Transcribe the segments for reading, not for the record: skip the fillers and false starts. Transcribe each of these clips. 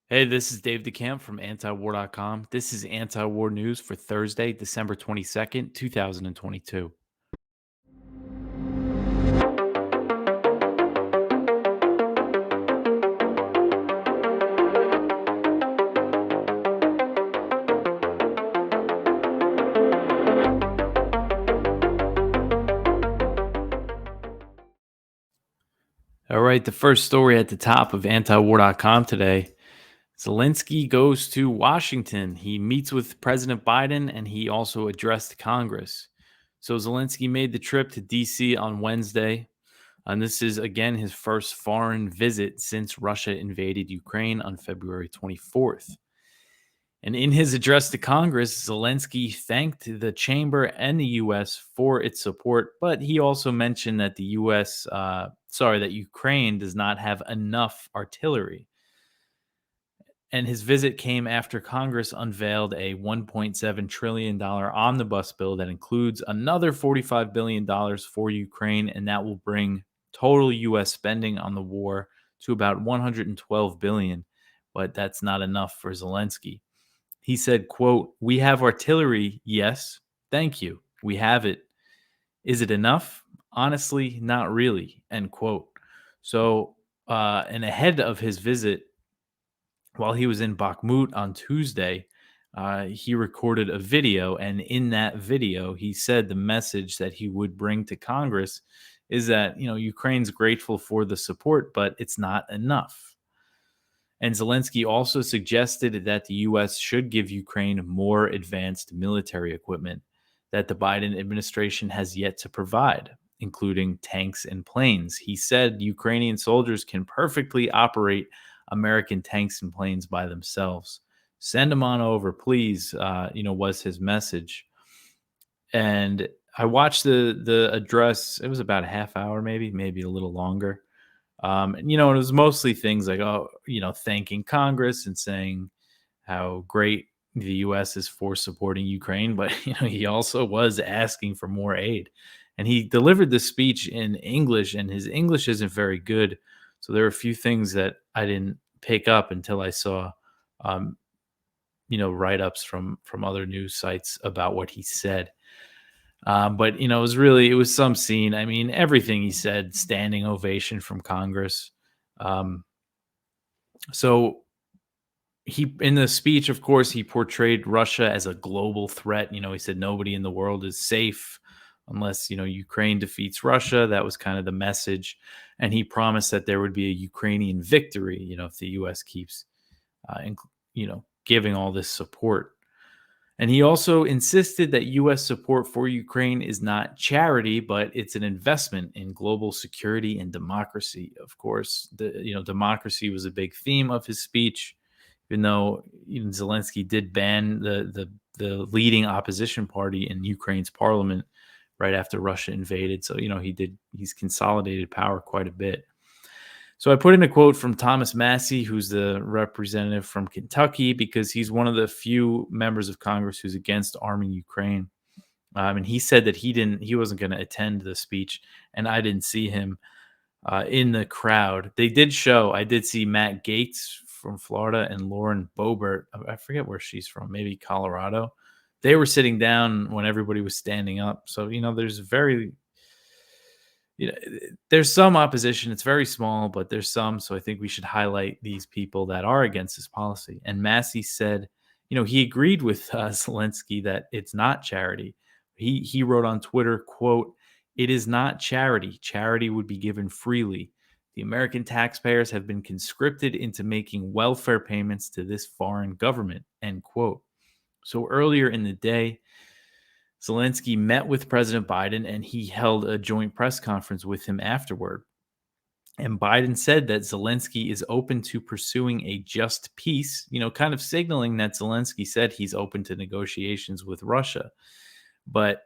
Hey, this is Dave DeCamp from antiwar.com. This is anti-war news for Thursday, December 22nd, 2022. All right, the first story at the top of antiwar.com today. Zelensky goes to Washington. He meets with President Biden and he also addressed Congress. So Zelensky made the trip to DC on Wednesday. And this is again his first foreign visit since Russia invaded Ukraine on February 24th. And in his address to Congress, Zelensky thanked the chamber and the U.S. for its support, but he also mentioned that that Ukraine does not have enough artillery. And his visit came after Congress unveiled a $1.7 trillion omnibus bill that includes another $45 billion for Ukraine, and that will bring total U.S. spending on the war to about $112 billion. But that's not enough for Zelensky. He said, quote, "We have artillery, yes. Thank you. We have it. Is it enough? Honestly, not really." End quote. So, and ahead of his visit, while he was in Bakhmut on Tuesday, he recorded a video. And in that video, he said the message that he would bring to Congress is that, Ukraine's grateful for the support, but it's not enough. And Zelensky also suggested that the U.S. should give Ukraine more advanced military equipment that the Biden administration has yet to provide, including tanks and planes. He said Ukrainian soldiers can perfectly operate American tanks and planes by themselves. Send them on over, please, was his message. And I watched the address. It was about a half hour, maybe a little longer. And it was mostly things like, thanking Congress and saying how great the U.S. is for supporting Ukraine. But, he also was asking for more aid. And he delivered the speech in English, and his English isn't very good. So there are a few things that I didn't pick up until I saw, write-ups from other news sites about what he said. But it was some scene. I mean, everything he said, standing ovation from Congress. Um, so he, in the speech, of course, he portrayed Russia as a global threat. He said nobody in the world is safe unless Ukraine defeats Russia. That was kind of the message, and he promised that there would be a Ukrainian victory. If the U.S. keeps, giving all this support. And he also insisted that U.S. support for Ukraine is not charity, but it's an investment in global security and democracy. Of course, democracy was a big theme of his speech, even though Zelensky did ban the leading opposition party in Ukraine's parliament right after Russia invaded. So he's consolidated power quite a bit. So I put in a quote from Thomas Massey, who's the representative from Kentucky, because he's one of the few members of Congress who's against arming Ukraine. And he said that he wasn't going to attend the speech, and I didn't see him in the crowd. I did see Matt Gaetz from Florida and Lauren Boebert. I forget where she's from, maybe Colorado. They were sitting down when everybody was standing up. So, there's some opposition. It's very small, but there's some. So I think we should highlight these people that are against this policy. And Massey said, he agreed with Zelensky that it's not charity. He wrote on Twitter, quote, "It is not charity. Charity would be given freely. The American taxpayers have been conscripted into making welfare payments to this foreign government," end quote. So earlier in the day, Zelensky met with President Biden and he held a joint press conference with him afterward. And Biden said that Zelensky is open to pursuing a just peace, kind of signaling that Zelensky said he's open to negotiations with Russia. But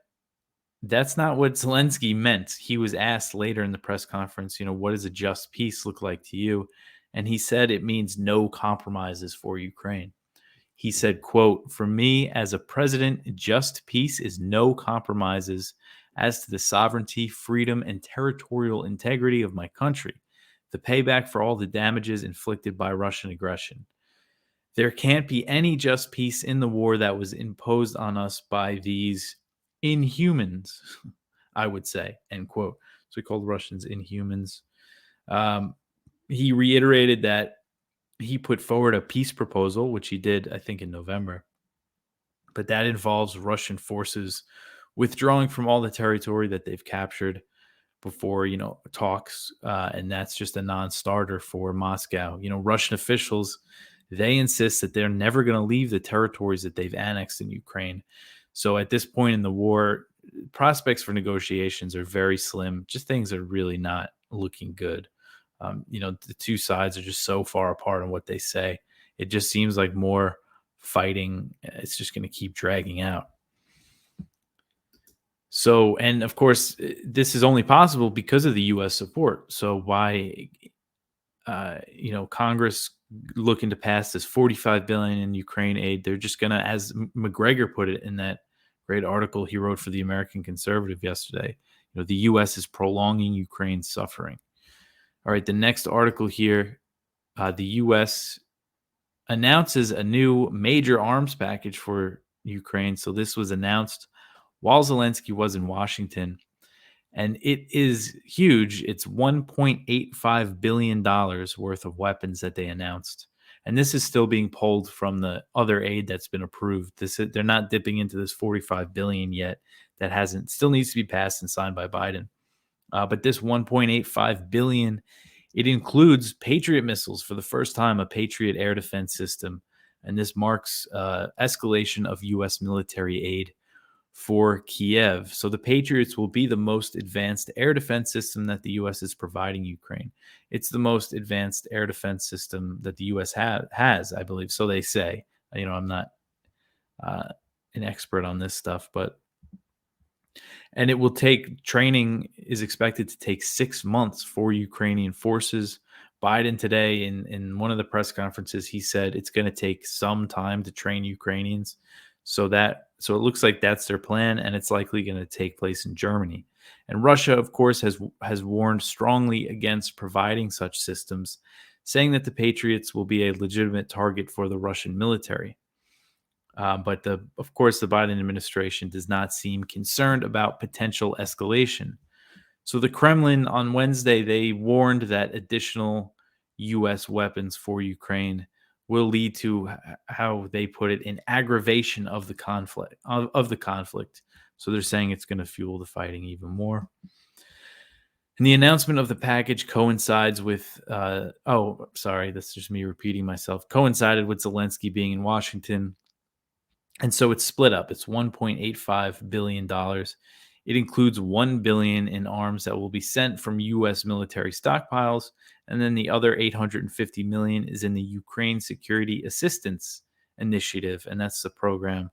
that's not what Zelensky meant. He was asked later in the press conference, what does a just peace look like to you? And he said it means no compromises for Ukraine. He said, quote, "For me as a president, just peace is no compromises as to the sovereignty, freedom, and territorial integrity of my country, the payback for all the damages inflicted by Russian aggression." There can't be any just peace in the war that was imposed on us by these inhumans, I would say, end quote. So he called Russians inhumans. Um, he reiterated that he put forward a peace proposal, which he did, I think, in November, but that involves Russian forces withdrawing from all the territory that they've captured before talks, and that's just a non-starter for Moscow. Russian officials, they insist that they're never going to leave the territories that they've annexed in Ukraine. So at this point in the war, prospects for negotiations are very slim. Just things are really not looking good. The two sides are just so far apart on what they say. It just seems like more fighting. It's just going to keep dragging out. So, and of course, this is only possible because of the U.S. support. So, why, Congress looking to pass this $45 billion in Ukraine aid? They're just gonna, as McGregor put it in that great article he wrote for the American Conservative yesterday. The U.S. is prolonging Ukraine's suffering. All right, the next article here, the U.S. announces a new major arms package for Ukraine. So this was announced while Zelensky was in Washington, and it is huge. It's $1.85 billion worth of weapons that they announced. And this is still being pulled from the other aid that's been approved. They're not dipping into this $45 billion yet. That still needs to be passed and signed by Biden. But this $1.85 billion, it includes Patriot missiles for the first time, a Patriot air defense system. And this marks escalation of U.S. military aid for Kiev. So the Patriots will be the most advanced air defense system that the U.S. is providing Ukraine. It's the most advanced air defense system that the U.S. has, I believe. So they say. I'm not an expert on this stuff, and it will take, training is expected to take 6 months for Ukrainian forces. Biden today in one of the press conferences, he said it's going to take some time to train Ukrainians. So it looks like that's their plan, and it's likely going to take place in Germany. And Russia, of course, has warned strongly against providing such systems, saying that the Patriots will be a legitimate target for the Russian military. But of course, the Biden administration does not seem concerned about potential escalation. So the Kremlin on Wednesday, they warned that additional U.S. weapons for Ukraine will lead to, how they put it, an aggravation of the conflict. So they're saying it's going to fuel the fighting even more. And the announcement of the package coincides with, that's just me repeating myself, coincided with Zelensky being in Washington. And so it's split up. It's $1.85 billion. It includes $1 billion in arms that will be sent from U.S. military stockpiles, and then the other $850 million is in the Ukraine Security Assistance Initiative, and that's the program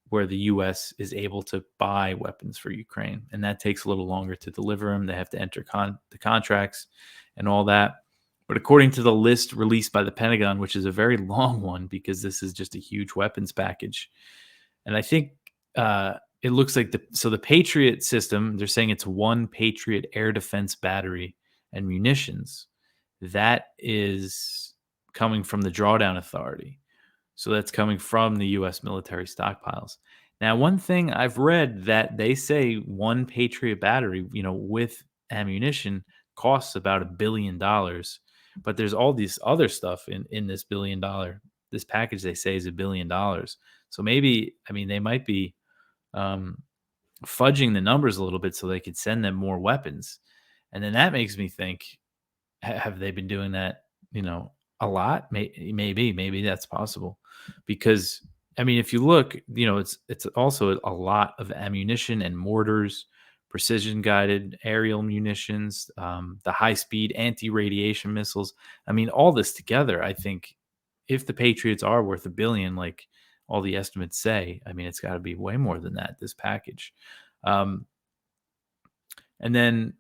where the U.S. is able to buy weapons for Ukraine, and that takes a little longer to deliver them. They have to enter the contracts and all that. But according to the list released by the Pentagon, which is a very long one because this is just a huge weapons package, and I think it looks like the Patriot system, they're saying it's one Patriot air defense battery and munitions. That is coming from the Drawdown Authority. So that's coming from the U.S. military stockpiles. Now, one thing I've read, that they say one Patriot battery, with ammunition, costs about $1 billion. But there's all this other stuff in this this package. They say is $1 billion. So maybe, they might be fudging the numbers a little bit so they could send them more weapons. And then that makes me think, have they been doing that, a lot? Maybe that's possible. Because, if you look, it's also a lot of ammunition and mortars, precision guided aerial munitions, the high speed anti-radiation missiles. All this together, I think if the Patriots are worth $1 billion, like all the estimates say, it's got to be way more than that, this package. And then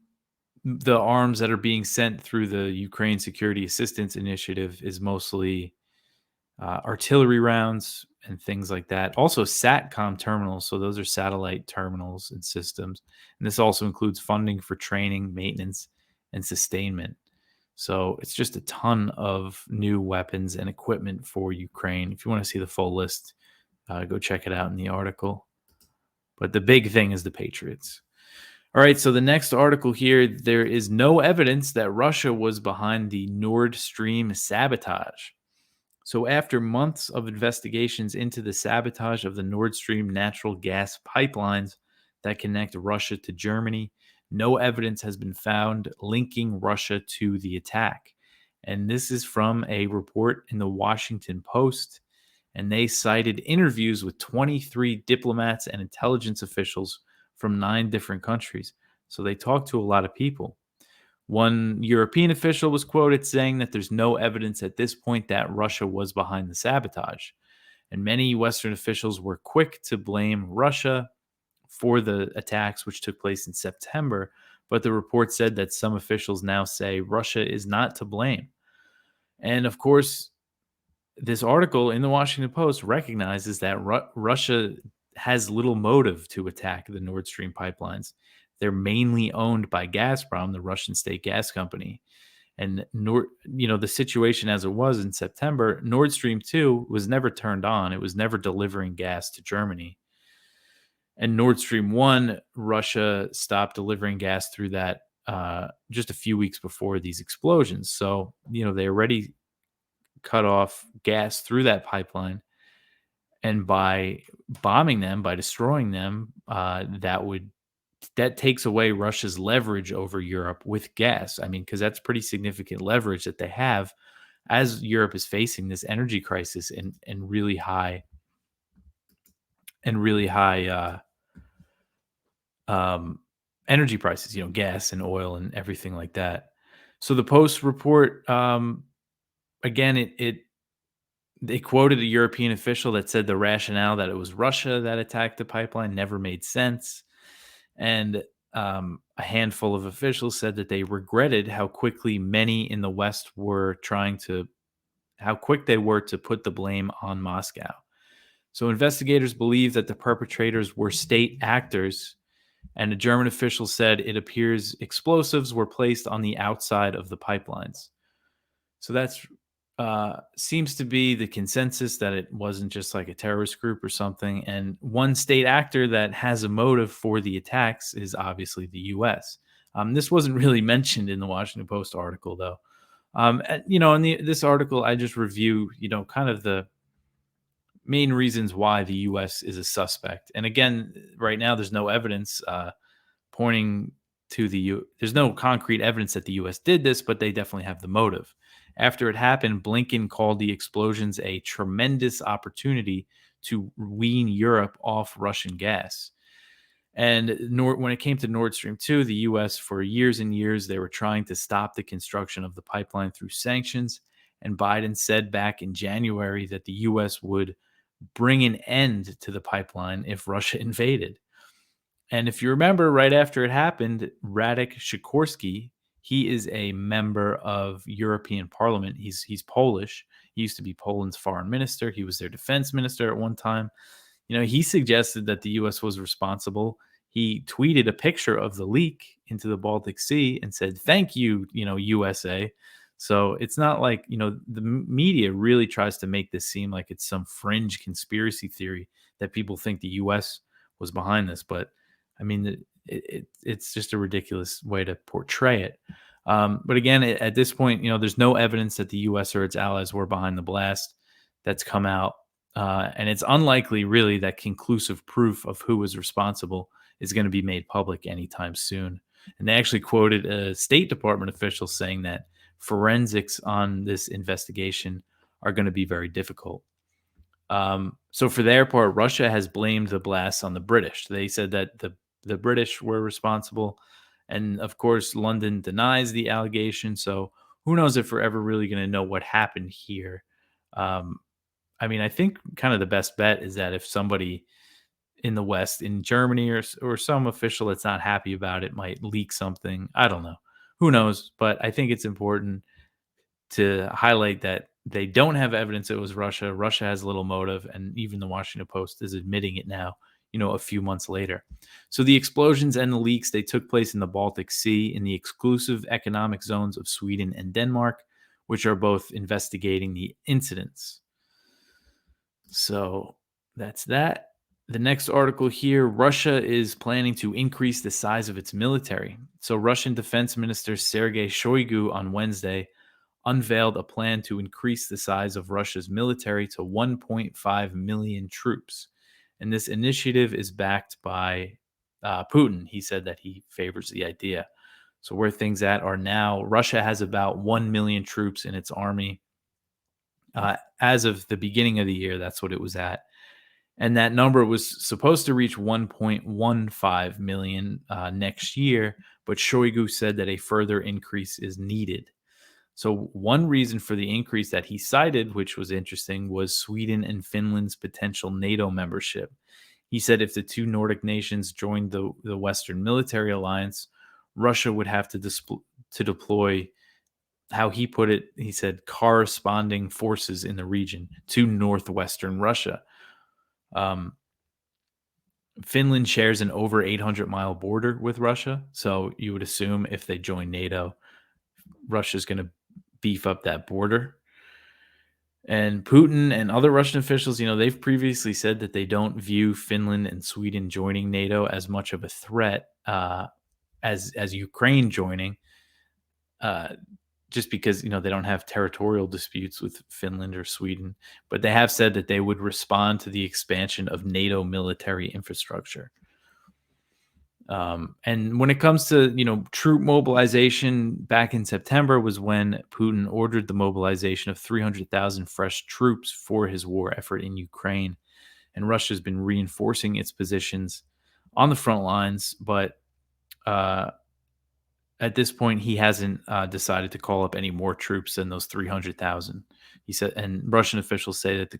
the arms that are being sent through the Ukraine Security Assistance Initiative is mostly artillery rounds and things like that. Also SATCOM terminals. So those are satellite terminals and systems. And this also includes funding for training, maintenance, and sustainment. So it's just a ton of new weapons and equipment for Ukraine. If you want to see the full list, go check it out in the article. But the big thing is the Patriots. All right, so the next article here, there is no evidence that Russia was behind the Nord Stream sabotage. So, after months of investigations into the sabotage of the Nord Stream natural gas pipelines that connect Russia to Germany, no evidence has been found linking Russia to the attack. And this is from a report in the Washington Post. And they cited interviews with 23 diplomats and intelligence officials from 9 different countries. So, they talked to a lot of people. One European official was quoted saying that there's no evidence at this point that Russia was behind the sabotage. And many Western officials were quick to blame Russia for the attacks, which took place in September. But the report said that some officials now say Russia is not to blame. And of course, this article in the Washington Post recognizes that Russia has little motive to attack the Nord Stream pipelines. They're mainly owned by Gazprom, the Russian state gas company. And the situation as it was in September, Nord Stream 2 was never turned on. It was never delivering gas to Germany. And Nord Stream 1, Russia stopped delivering gas through that just a few weeks before these explosions. So, they already cut off gas through that pipeline. And by bombing them, by destroying them, that takes away Russia's leverage over Europe with gas. I mean, because that's pretty significant leverage that they have as Europe is facing this energy crisis and really high energy prices. Gas and oil and everything like that. So the Post report, again, they quoted a European official that said the rationale that it was Russia that attacked the pipeline never made sense. And a handful of officials said that they regretted how quickly many in the West how quick they were to put the blame on Moscow. So investigators believe that the perpetrators were state actors, and a German official said it appears explosives were placed on the outside of the pipelines. So that's seems to be the consensus, that it wasn't just like a terrorist group or something. And one state actor that has a motive for the attacks is obviously the U.S. This wasn't really mentioned in the Washington Post article, though. In this article, I just review, kind of the main reasons why the U.S. is a suspect. And again, right now, there's no evidence pointing to there's no concrete evidence that the U.S. did this, but they definitely have the motive. After it happened, Blinken called the explosions a tremendous opportunity to wean Europe off Russian gas. And when it came to Nord Stream 2, the U.S., for years and years, they were trying to stop the construction of the pipeline through sanctions. And Biden said back in January that the U.S. would bring an end to the pipeline if Russia invaded. And if you remember, right after it happened, Radek Sikorski, he is a member of European Parliament. He's Polish. He used to be Poland's foreign minister. He was their defense minister at one time. He suggested that the U.S. was responsible. He tweeted a picture of the leak into the Baltic Sea and said, "Thank you, USA." So it's not like, the media really tries to make this seem like it's some fringe conspiracy theory that people think the U.S. was behind this. But I mean, it's just a ridiculous way to portray it. But again, at this point, there's no evidence that the U.S. or its allies were behind the blast that's come out. And it's unlikely, really, that conclusive proof of who was responsible is going to be made public anytime soon. And they actually quoted a State Department official saying that forensics on this investigation are going to be very difficult. So for their part, Russia has blamed the blasts on the British. They said that the British were responsible. And of course, London denies the allegation. So who knows if we're ever really going to know what happened here. I mean, I think kind of the best bet is that if somebody in the West, in Germany, or some official that's not happy about it might leak something. I don't know. Who knows? But I think it's important to highlight that they don't have evidence it was Russia. Russia has little motive, and even the Washington Post is admitting it now. a few months later. So the explosions and the leaks, they took place in the Baltic Sea in the exclusive economic zones of Sweden and Denmark, which are both investigating the incidents. So that's that. The next article here, Russia is planning to increase the size of its military. So Russian Defense Minister Sergei Shoigu on Wednesday unveiled a plan to increase the size of Russia's military to 1.5 million troops. And this initiative is backed by Putin. He said that he favors the idea. So where things at are now, Russia has about 1 million troops in its army. As of the beginning of the year, that's what it was at. And that number was supposed to reach 1.15 million next year, but Shoigu said that a further increase is needed. So one reason for the increase that he cited, which was interesting, was Sweden and Finland's potential NATO membership. He said if the two Nordic nations joined the Western military alliance, Russia would have to deploy, how he put it, he said, corresponding forces in the region to northwestern Russia. Finland shares an over 800-mile border with Russia, so you would assume if they join NATO, Russia's going to beef up that border. And Putin and other Russian officials, they've previously said that they don't view Finland and Sweden joining NATO as much of a threat as Ukraine joining, just because they don't have territorial disputes with Finland or Sweden. But they have said that they would respond to the expansion of NATO military infrastructure. And when it comes to, troop mobilization, back in September was when Putin ordered the mobilization of 300,000 fresh troops for his war effort in Ukraine. And Russia's been reinforcing its positions on the front lines, but at this point, he hasn't decided to call up any more troops than those 300,000. He said, and Russian officials say that the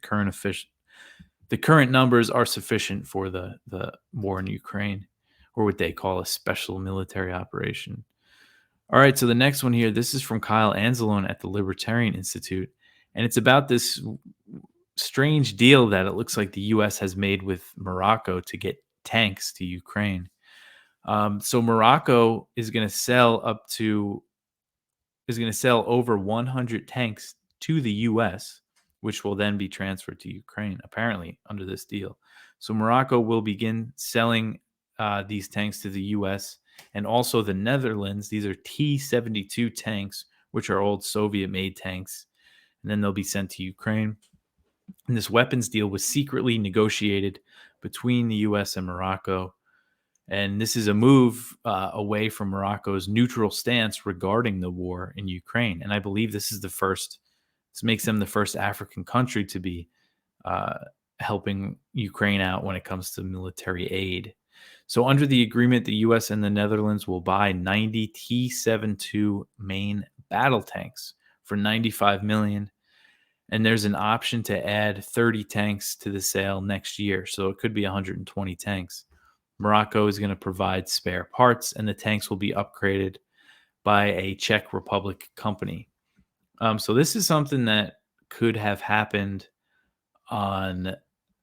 current numbers are sufficient for the war in Ukraine, or what they call a special military operation. All right, so the next one here, this is from Kyle Anzalone at the Libertarian Institute, and it's about this strange deal that it looks like the U.S. has made with Morocco to get tanks to Ukraine. So Morocco is going to sell over 100 tanks to the U.S., which will then be transferred to Ukraine, apparently, under this deal. So Morocco will begin selling these tanks to the U.S. and also the Netherlands. These are T-72 tanks, which are old Soviet-made tanks, and then they'll be sent to Ukraine. And this weapons deal was secretly negotiated between the U.S. and Morocco. And this is a move away from Morocco's neutral stance regarding the war in Ukraine. And I believe this makes them the first African country to be helping Ukraine out when it comes to military aid. So under the agreement, the U.S. and the Netherlands will buy 90 T-72 main battle tanks for $95 million. And there's an option to add 30 tanks to the sale next year. So it could be 120 tanks. Morocco is going to provide spare parts, and the tanks will be upgraded by a Czech Republic company. So this is something that could have happened on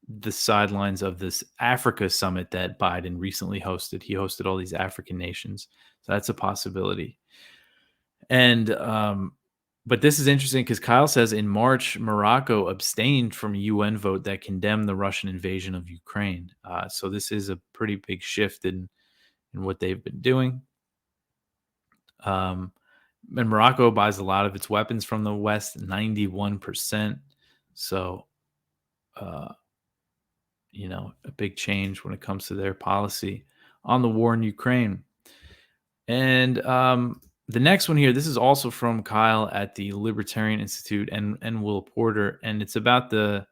the sidelines of this Africa summit that Biden recently hosted. He hosted all these African nations. So that's a possibility. And but this is interesting because Kyle says in March, Morocco abstained from a UN vote that condemned the Russian invasion of Ukraine. So this is a pretty big shift in what they've been doing. And Morocco buys a lot of its weapons from the West, 91%. So, a big change when it comes to their policy on the war in Ukraine. And the next one here, this is also from Kyle at the Libertarian Institute and Will Porter, and it's about the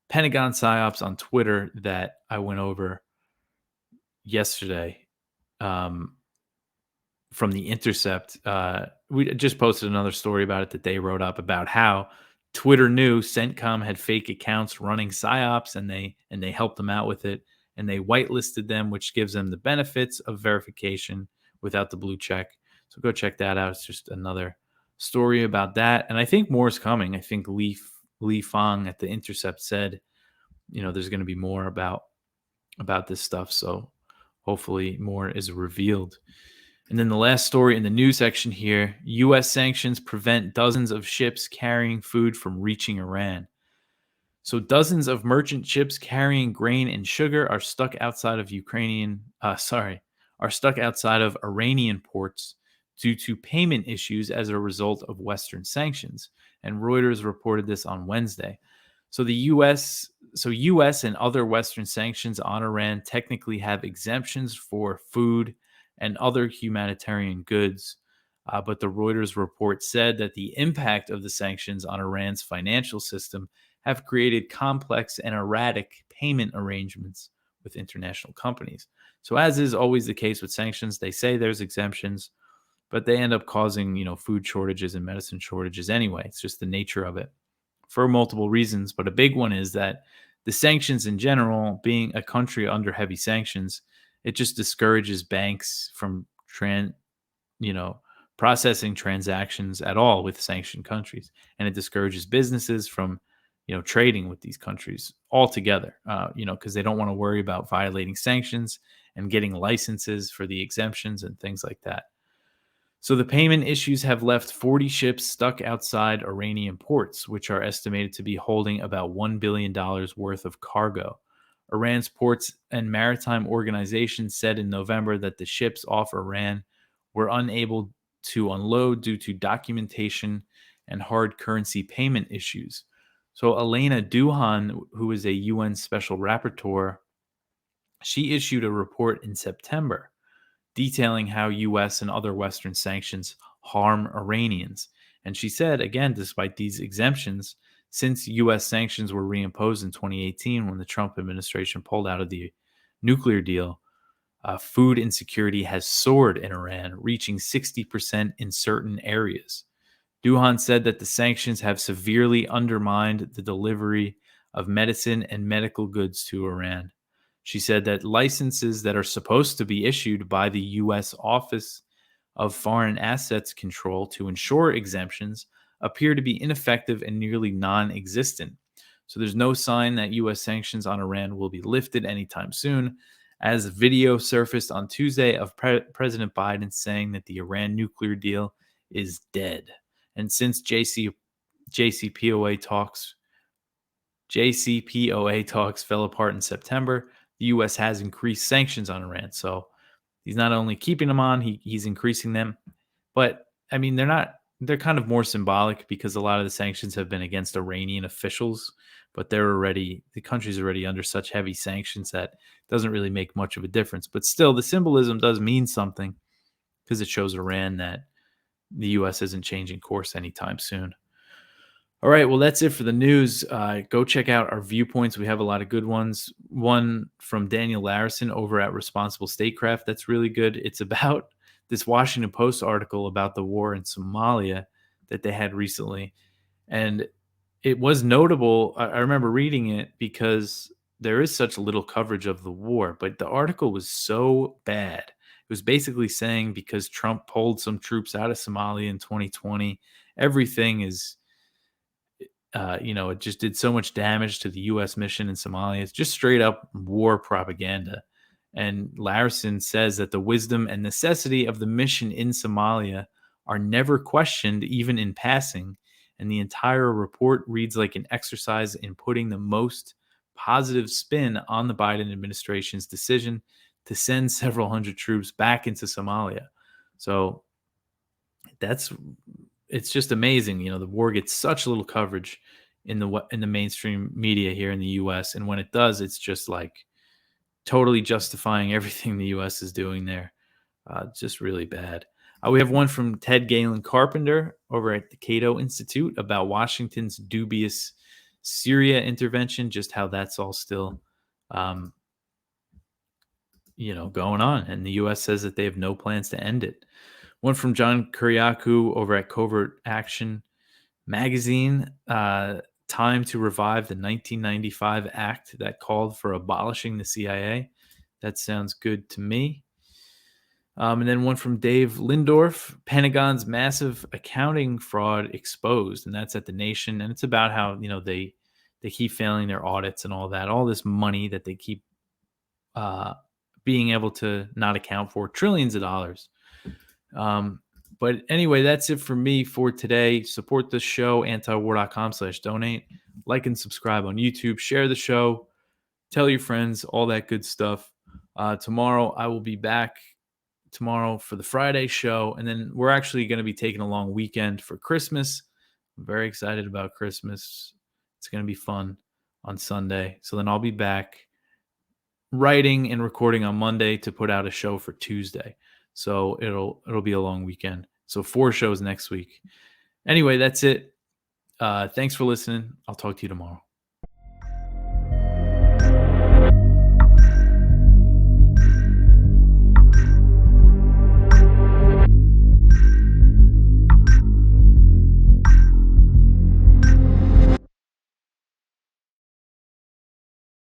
Pentagon psyops on Twitter that I went over yesterday from The Intercept. We just posted another story about it that they wrote up about how Twitter knew CENTCOM had fake accounts running psyops, and they helped them out with it, and they whitelisted them, which gives them the benefits of verification without the blue check. So go check that out. It's just another story about that. And I think more is coming. I think Li Fang at The Intercept said, there's going to be more about about this stuff. So hopefully more is revealed. And then the last story in the news section here, U.S. sanctions prevent dozens of ships carrying food from reaching Iran. So dozens of merchant ships carrying grain and sugar are stuck outside of Iranian ports due to payment issues as a result of Western sanctions. And Reuters reported this on Wednesday. So US and other Western sanctions on Iran technically have exemptions for food and other humanitarian goods. But the Reuters report said that the impact of the sanctions on Iran's financial system have created complex and erratic payment arrangements with international companies. So, as is always the case with sanctions, they say there's exemptions, but they end up causing, food shortages and medicine shortages anyway. It's just the nature of it for multiple reasons. But a big one is that the sanctions in general, being a country under heavy sanctions, it just discourages banks from you know, processing transactions at all with sanctioned countries, and it discourages businesses from, trading with these countries altogether. Because they don't want to worry about violating sanctions and getting licenses for the exemptions and things like that. So the payment issues have left 40 ships stuck outside Iranian ports, which are estimated to be holding about $1 billion worth of cargo. Iran's ports and maritime organization said in November that the ships off Iran were unable to unload due to documentation and hard currency payment issues. So Elena Duhan, who is a UN special rapporteur, she issued a report in September detailing how US and other Western sanctions harm Iranians. And she said, again, despite these exemptions, since US sanctions were reimposed in 2018 when the Trump administration pulled out of the nuclear deal, food insecurity has soared in Iran, reaching 60% in certain areas. Duhan said that the sanctions have severely undermined the delivery of medicine and medical goods to Iran. She said that licenses that are supposed to be issued by the U.S. Office of Foreign Assets Control to ensure exemptions appear to be ineffective and nearly non existent. So there's no sign that U.S. sanctions on Iran will be lifted anytime soon, as video surfaced on Tuesday of President Biden saying that the Iran nuclear deal is dead. And since JCPOA talks fell apart in September, the U.S. has increased sanctions on Iran. So he's not only keeping them on, he's increasing them. But I mean, they're kind of more symbolic because a lot of the sanctions have been against Iranian officials, but the country's already under such heavy sanctions that it doesn't really make much of a difference. But still, the symbolism does mean something because it shows Iran that the U.S. isn't changing course anytime soon. All right, well, that's it for the news. Go check out our viewpoints. We have a lot of good ones. One from Daniel Larison over at Responsible Statecraft. That's really good. It's about this Washington Post article about the war in Somalia that they had recently. And it was notable. I remember reading it because there is such little coverage of the war, but the article was so bad. It was basically saying because Trump pulled some troops out of Somalia in 2020, everything is it just did so much damage to the U.S. mission in Somalia. It's just straight up war propaganda. And Larison says that the wisdom and necessity of the mission in Somalia are never questioned, even in passing. And the entire report reads like an exercise in putting the most positive spin on the Biden administration's decision to send several hundred troops back into Somalia. So it's just amazing. The war gets such little coverage in the mainstream media here in the U.S. And when it does, it's just like totally justifying everything the U.S. is doing there. Just really bad. We have one from Ted Galen Carpenter over at the Cato Institute about Washington's dubious Syria intervention, just how that's all still, going on. And the U.S. says that they have no plans to end it. One from John Kuriakou over at Covert Action Magazine, time to revive the 1995 act that called for abolishing the CIA. That sounds good to me. And then one from Dave Lindorf, Pentagon's massive accounting fraud exposed, and that's at The Nation. And it's about how they keep failing their audits and all that. All this money that they keep being able to not account for trillions of dollars. But anyway, that's it for me for today. Support the show, antiwar.com/donate. Like and subscribe on YouTube. Share the show. Tell your friends, all that good stuff. Tomorrow, I will be back tomorrow for the Friday show. And then we're actually going to be taking a long weekend for Christmas. I'm very excited about Christmas. It's going to be fun on Sunday. So then I'll be back writing and recording on Monday to put out a show for Tuesday. So it'll be a long weekend. So 4 shows next week. Anyway, that's it. Thanks for listening. I'll talk to you tomorrow.